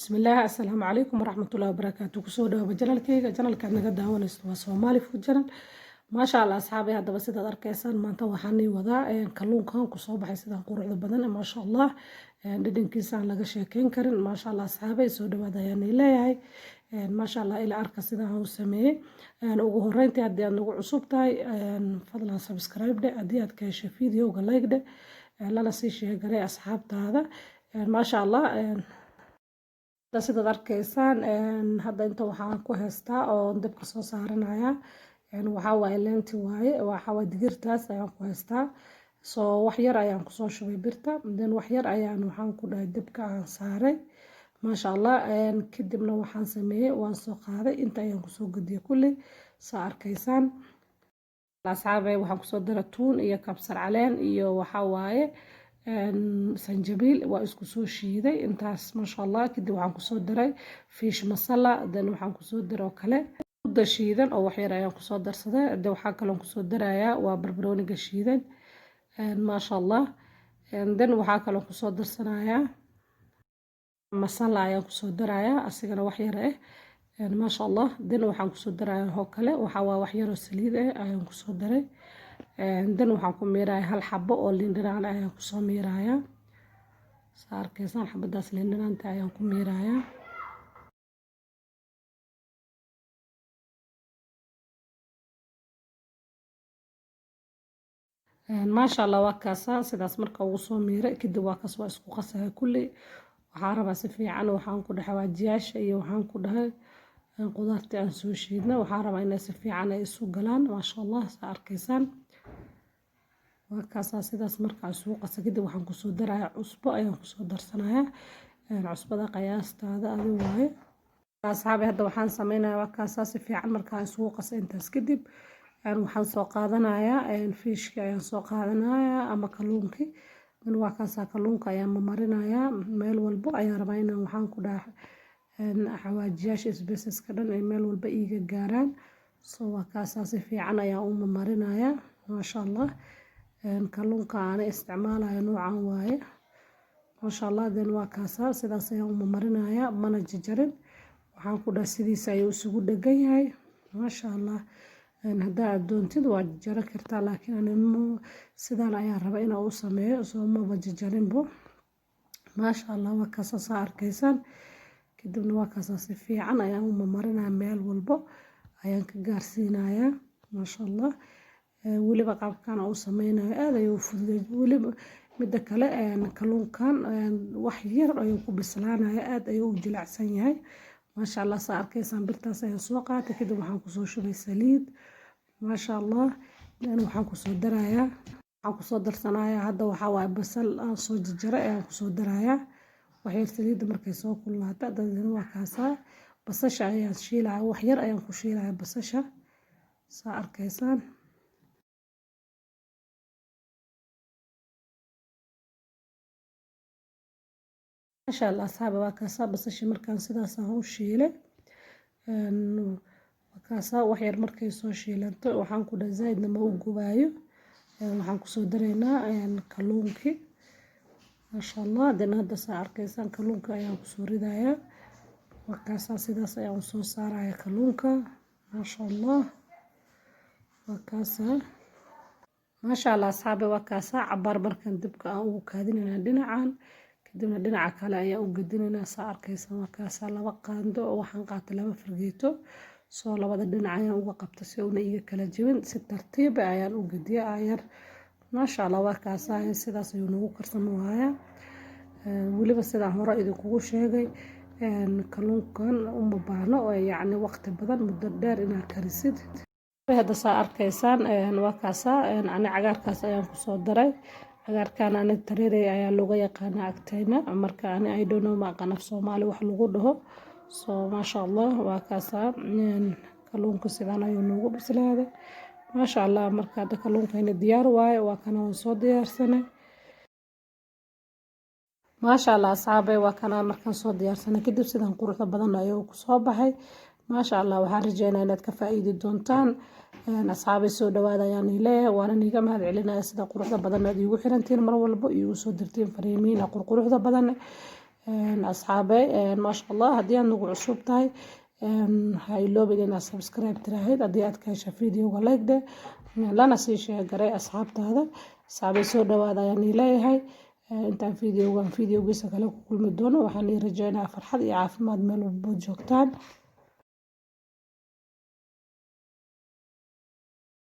بسم الله السلام عليكم ورحمة الله وبركاته كسو داوا جنالكيga naga daawanaysto waa Somali Food Channel ما شاء الله أصحابي هذا بس إذا أركيسان ما أنت وحني وذا كلون كان كصوب حيسيد قرع بدن ما شاء الله دين كيسان لقى شيكين كرن ما شاء الله أصحابي سود هذا يعني لا هاي ما شاء الله إلى أركس إذا هو سميه أنا وجهرين تأدي أنا وعصوب تاي فضلا سبسكرايب ده أدي أتكيش فيديو ولايك ده لا لا شيء قري أصحاب هذا ما شاء الله sidaad arkaysaan hadda inta waxaan ku haystaa oo dabka soo saaranaya waxa waaye leenti waaye waxa waa digirtaas ayaan ku haystaa soo wax yar ayaan ku soo shubay birta then wax yar ayaan waxaan ku dhahay dabka aan saaray maasha Allah kadibna waxaan sameeyay waan soo qaaday inta ayaan ku soo gadiyay kulli saa arkaysaan asxaabay waxaan ku soo daray tuun iyo kabsar caleen iyo waxa waaye sanjabiil waa isku soo shiiday intaas ma sha Allah kadib waxaan ku soo daray fish masala dan waxaan ku soo daray oo kale uda shiidan oo wax yar ayaan ku soo darsaday waxaan kale ku soo darayaa waa barbarooniga shiidan ma sha Allah dan waxaan kale ku soo darsanayaa masala ayaan ku soo darayaa asigana wax yar ma sha Allah dan waxaan ku soo darayaa oo kale waxa waa wax yar oo saliid ayaan ku soo daray dan waxaan ku miirayaa hal xabo oo liin dhanaan ayaan ku soo miirayaa saarkaysan xabadaas liin dhanaanta ayaan ku miirayaa ما شاء الله وكاسا sidaas marka ugu soo miiray kadib waa kaas waa isku qasay kulli waxaan rabaa si fiican waxaan ku dhahay waajiyaasha iyo waxaan ku dhahay qudaarta aan soo shiidna waxaan rabaa inay si fiican ay isu galaan ma sha Allah saarkaysan وكاسا sidaas marka isugu qasay kadib waxaan ku soo darayaa cusbo ayaan ku soo darsanayaa cusbada qiyaastaada adigu waaye asxaabi hadda waxaan sameynayaa wakaasa si fiican marka isugu qasay intaas kadib waxaan soo qaadanayaa fishka ayaan soo qaadanayaa ama kalluunki dan wakaasa kalluunka ayaan marinayaa meel walbo ayaan rabaa inaan waxaan ku dhahay xawaajiyaasha isbeesaska dhan ay meel walba iiga gaaraan soo wakaasa si fiican ayaan u marinayaa ma sha Allah kalluunka aan isticmaalayo noocan waaye ma sha Allah dan waa kaasa sidaas ayaan u marinayaa mana jajarin waxaan ku dhahay sidiisa ayuu isugu dhagan yahay ma sha Allah hadda aad doontid waa jaran kartaa laakiin anigu sidaan ayaan rabaa inaan u sameeyo soo ma jajarinbo ma sha Allah waa kaasa saa arkaysan kadibna waa kaasa si fiican ayaan u marinayaa meel walbo ayaan ka gaarsiinayaa ma sha Allah waliba qaabkan oo sameynayo aad ayuu fududeey waliba mid kale kalluunkan wax yar ayuu ku bislaanayaa aad ayuu u jilicsan yahay ma sha Allah saa arkaysan birtaas ayaan soo qaatay kadib waxaan ku soo shubay saliid ma sha Allah waxaan ku soo darayaa waxaan ku soo darsanayaa hadda waxa waa basal aan soo jajaray ayaan ku soo darayaa wax yar saliid markay soo kululaato dadina waa kaasa basasha ayaan shiilayaa wax yar ayaan ku shiilayaa basasha saa arkaysan ما شاء الله أصحابي وكاسا بس شي مركان sidaas aan u shiilay wakaasa wax yar markay soo shiilanto waxaan ku dhahay zaidna ma u gubaayo waxaan ku soo dareynaa kalluunki ma sha Allah dan hadda saa arkaysan kalluunka ayaan ku soo ridayaa wakaasa sidaas ayaan u soo saarayaa kalluunka ma sha Allah wakaasa ما شاء الله أصحابي وكاسا cabaar markan dibka aan ugu kaadinayna dhinacan kadibna dhinaca kale ayaan u gadinaynaa saa arkaysan wakaasa laba qaando oo waxaan qaatay laba fargeeto soo labada dhinac ayaan uga qabtay si uuna iga kala jabin si tartiib ah ayaan u gadiyaa ayar ma sha Allah wakaasa sidaas ayuu nagu karsamayaa waliba sidaan hore idinkugu sheegay kalluunkan uma baahno oo yacni waqti badan muddo dheer inaad karisid hadda saa arkaysan wakaasa ani cagaarkaas ayaan ku soo daray cagaarkan ani tareeray ayaa looga yaqaanaa agtayna marka ani I don't know ma aqaan af Soomaali wax lagu dhaho soo ma sha Allah wakaasa kalluunka sidaan ayuu nagu bislaaday ma sha Allah marka hadda kalluunkayna diyaar waaye waa kana waan soo diyaarsanay ما شاء الله أصحابي وكان مركان soo diyaarsanay kadib sidaan quruxda badan ayuu ku soo baxay ما شاء الله waxaan rajeynayaa inaad ka faa'iidi doontaan أصحابي soo dhawaada ayaan leeyahay waana niga mahad celinayaa sida quruxda badan aad iigu xirantiin mar walba iigu soo dirtiin fariimiin quruxda badan asxaabay maasha allah haddii aad nagu cusub tahay ha iloobin inaad subscribe tiraahid haddii aad ka hesha videoga like de lana sii sheegaray asxaabtaada asxaabay soo dhawaada ayaan leeyahay intaan videogiisa kale ku kulmi doono waxaan rajeynaa farxad iyo caafimaad meel walbo joogtaan